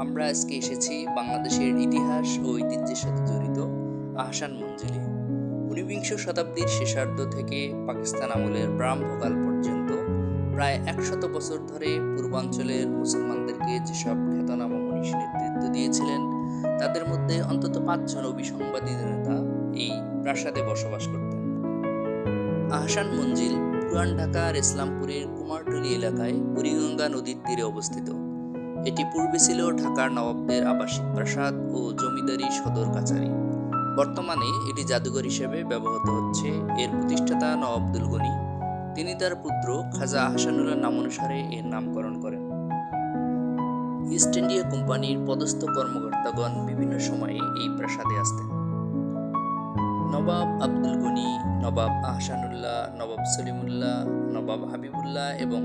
আমরা আজকে এসেছি বাংলাদেশের ইতিহাস ও ঐতিহ্যের সাথে জড়িত আহসান মঞ্জিলে। ঊনবিংশ শতাব্দীর শেষার্ধ থেকে পাকিস্তান আমলের ব্রাহ্মকাল পর্যন্ত প্রায় 100 বছর ধরে পূর্বাঞ্চলের মুসলমানদেরকে যেসব খ্যাতনামা মনীষী নেতৃত্ব দিয়েছিলেন, তাদের মধ্যে অন্তত 5 জন অবিসংবাদী নেতা এই প্রাসাদে বসবাস করতেন। আহসান মঞ্জিল পুরান ঢাকার ইসলামপুরের কুমারটুলি এলাকায় বুড়িগঙ্গা নদীর তীরে অবস্থিত। এটি পূর্বে ছিল ঢাকার নবাবদের আবাসিক প্রাসাদ ও জমিদারি সদর কাছারি। বর্তমানে এটি জাদুঘর হিসেবে ব্যবহৃত হচ্ছে। এর প্রতিষ্ঠাতা নওয়াব আব্দুল গনি, তিনি তার পুত্র খাজা আহসানুল্লাহ নামানুসারে এর নামকরণ করেন। ইস্ট ইন্ডিয়া কোম্পানির পদস্থ কর্মকর্তাগণ বিভিন্ন সময়ে এই প্রাসাদে আসতেন। নবাব আব্দুল গনি, নবাব আহসানুল্লাহ, নবাব সলিমুল্লাহ, নবাব হাবিবুল্লাহ এবং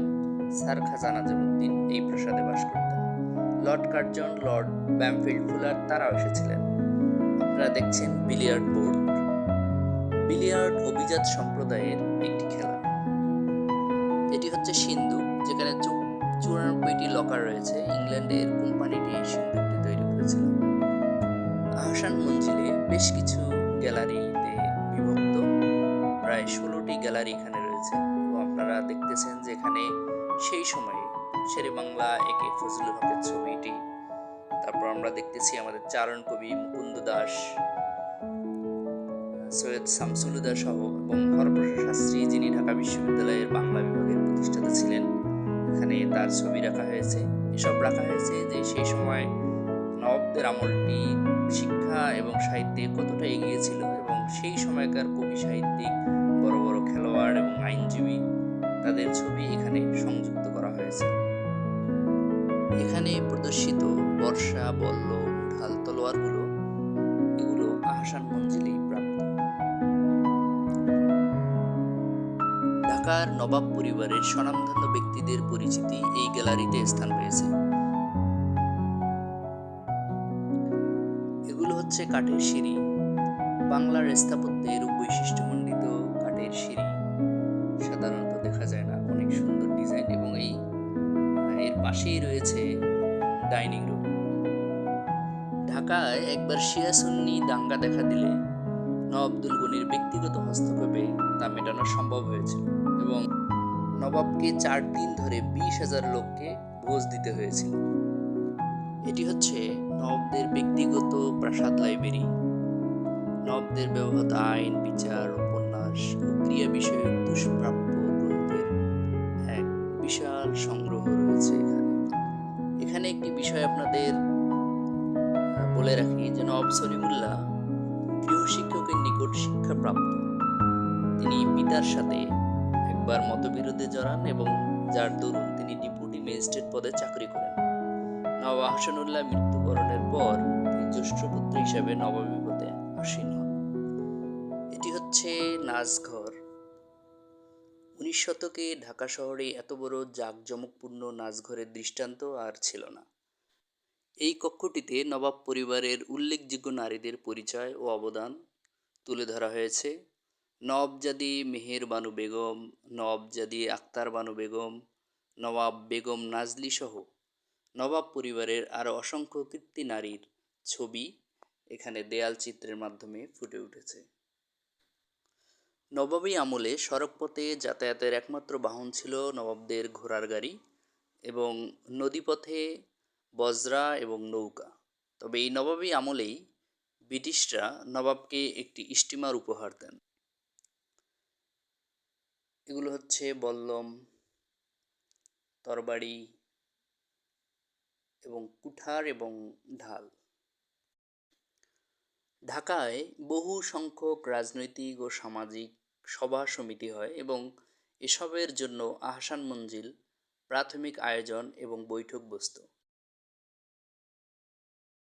স্যার খাজা নাজিমুদ্দিন এই প্রাসাদে বাস করতেন। Lord Curzon, Lord Bampfylde fuller তারাও এসেছিলেন। আপনারা দেখছেন বিলিয়ার্ড বোর্ড। বিলিয়ার্ড অভিজাত সম্প্রদায়ের একটি খেলা। এটি হচ্ছে সিন্ধু, যেখানে 94টি লকার রয়েছে। ইংল্যান্ডের কোম্পানিটি এই সিন্ধুটি তৈরি করেছিল। আহসান মঞ্জিলে বেশ কিছু গ্যালারিতে বিভক্ত, প্রায় 16টি গ্যালারি এখানে রয়েছে। এবং আপনারা দেখতেছেন যে এখানে সেই সময়ে শেরে বাংলা একে ফজলুল হকের ছবিটি, তারপর আমরা দেখতেছি আমাদের চারণ কবি মুকুন্দ দাস, সৈয়দ শামসুলুদা সহ এবং হরপ্রসাদ শাস্ত্রী, যিনি ঢাকা বিশ্ববিদ্যালয়ের বাংলা বিভাগের প্রতিষ্ঠাতা ছিলেন, এখানে তার ছবি রাখা হয়েছে। এসব রাখা হয়েছে যে সেই সময় নবাবদের আমলটি শিক্ষা এবং সাহিত্যে কতটা এগিয়ে ছিল এবং সেই সময়কার কবি সাহিত্যিক, বড় বড় খেলোয়াড় এবং আইনজীবী, তাদের ছবি এখানে সংযুক্ত করা হয়েছে। এখানে প্রদর্শিত বর্ষা, বল্ল, ঢাল, তলোয়ারগুলো এগুলো আহসান মঞ্জিলেই প্রাপ্ত। ঢাকার নবাব পরিবারের স্বনামধন্য ব্যক্তিদের পরিচিতি এই গ্যালারিতে স্থান পেয়েছে। এগুলো হচ্ছে কাঠের সিঁড়ি। বাংলার স্থাপত্যের বৈশিষ্ট্যমণ্ডিত কাঠের সিঁড়ি সাধারণত দেখা যায় না, অনেক সুন্দর ডিজাইন। এবং এর পাশেই রয়েছে ডাইনিং রুম। ঢাকায় একবার শিয়া সুন্নি দাঙ্গা দেখা দিলে নওয়াব আব্দুল গনির ব্যক্তিগত হস্তক্ষেপে তা মেটানো সম্ভব হয়েছিল এবং নবাবকে 4 দিন ধরে 20,000 লোককে ভোজ দিতে হয়েছিল। এটি হচ্ছে নবাবদের ব্যক্তিগত প্রাসাদ লাইব্রেরি। নবাবদের ব্যবহৃত আইন, বিচার, উপন্যাস ও ক্রিয়া বিষয়ক দুষ্প্রাপ্য গ্রন্থের এক বিশাল সংগ্রহ রয়েছে এখানে। এখানে একটি বিষয় আপনাদের বলে রাখি যে নওয়াব সলিমুল্লাহ গৃহশিক্ষকের নিকট শিক্ষাপ্রাপ্ত। তিনি পিতার সাথে একবার মতবিরোধে জড়ান এবং যার দরুন তিনি ডেপুটি ম্যাজিস্ট্রেট পদে চাকরি করেন। নওয়াব আহসানুল্লাহ মৃত্যুবরণের পর তিনি জ্যেষ্ঠ পুত্র হিসেবে নবাবী পদে আসীন হন। এটি হচ্ছে নাচঘর। 19 শতকে ঢাকা শহরে এত বড় জাঁকজমকপূর্ণ নাচঘরের দৃষ্টান্ত আর ছিল না। এই কক্ষটিতে নবাব পরিবারের উল্লেখযোগ্য নারীদের পরিচয় ও অবদান তুলে ধরা হয়েছে। নওয়াবজাদি মেহের বানু বেগম, নওয়াবজাদি আক্তার বানু বেগম, নওয়াব বেগম নাজলি সহ নবাব পরিবারের আরও অসংখ্য কীর্তি নারীর ছবি এখানে দেয়াল চিত্রের মাধ্যমে ফুটে উঠেছে। নবাবী আমলে সড়কপথে যাতায়াতের একমাত্র বাহন ছিল নবাবদের ঘোড়ার গাড়ি এবং নদীপথে বজরা এবং নৌকা। তবে এই নবাবী আমলেই ব্রিটিশরা নবাবকে একটি স্টিমার উপহার দেন। এগুলো হচ্ছে বল্লম, তরবারি এবং কুঠার এবং ঢাল। ঢাকায় বহু সংখ্যক রাজনৈতিক ও সামাজিক সভা সমিতি হয় এবং এসবের জন্য আহসান মঞ্জিল প্রাথমিক আয়োজন এবং বৈঠক বসত।